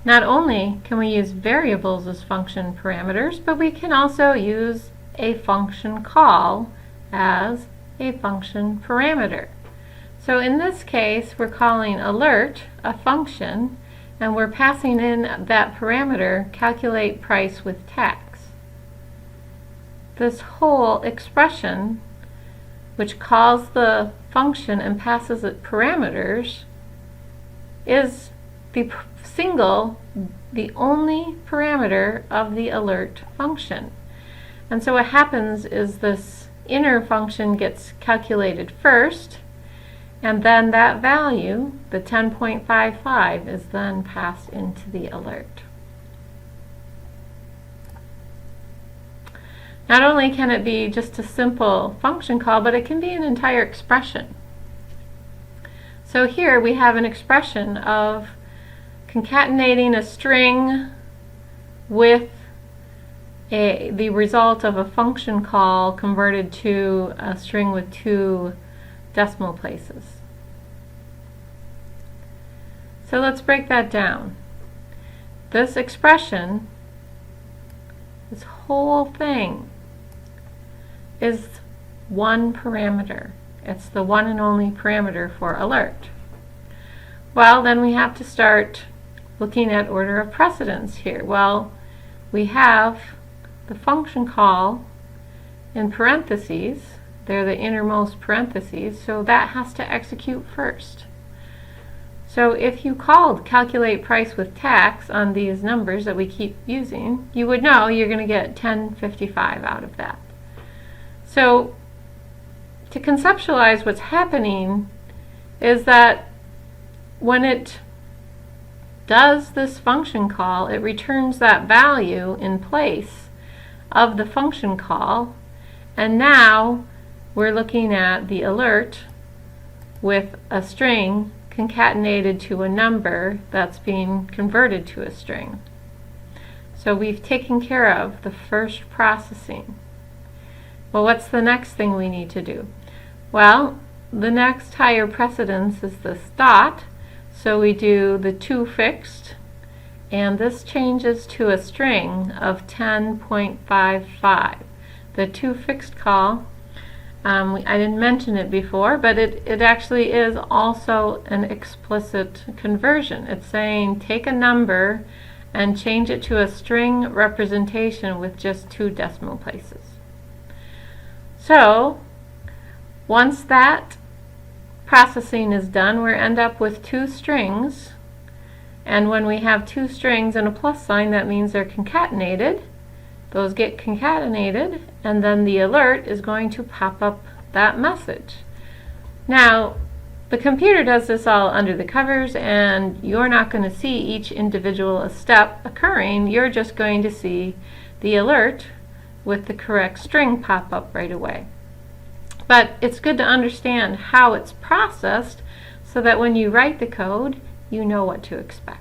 Not only can we use variables as function parameters, but we can also use a function call as a function parameter. So in this case, we're calling alert a function, and we're passing in that parameter, calculate price with tax. This whole expression, which calls the function and passes it parameters, is the only parameter of the alert function. And so what happens is this inner function gets calculated first, and then that value, the 10.55, is then passed into the alert. Not only can it be just a simple function call, but it can be an entire expression. So here we have an expression of concatenating a string with the result of a function call converted to a string with 2 decimal places. So let's break that down. This expression, this whole thing, is one parameter. It's the one and only parameter for alert. Well, then we have to start looking at order of precedence here. Well, we have the function call in parentheses. They're the innermost parentheses, so that has to execute first. So if you called calculate price with tax on these numbers that we keep using, you would know you're going to get 10.55 out of that. So to conceptualize what's happening is that when it does this function call, it returns that value in place of the function call, and now we're looking at the alert with a string concatenated to a number that's being converted to a string. So we've taken care of the first processing. Well, what's the next thing we need to do? Well, the next higher precedence is this dot. So we do the to fixed, and this changes to a string of 10.55. The to fixed call, I didn't mention it before, but it actually is also an explicit conversion. It's saying take a number and change it to a string representation with just 2 decimal places. So once that processing is done, we end up with 2 strings, and when we have 2 strings and a plus sign, that means they're concatenated. Those get concatenated, and then the alert is going to pop up that message. Now, the computer does this all under the covers, and you're not going to see each individual step occurring. You're just going to see the alert with the correct string pop up right away. But it's good to understand how it's processed so that when you write the code, you know what to expect.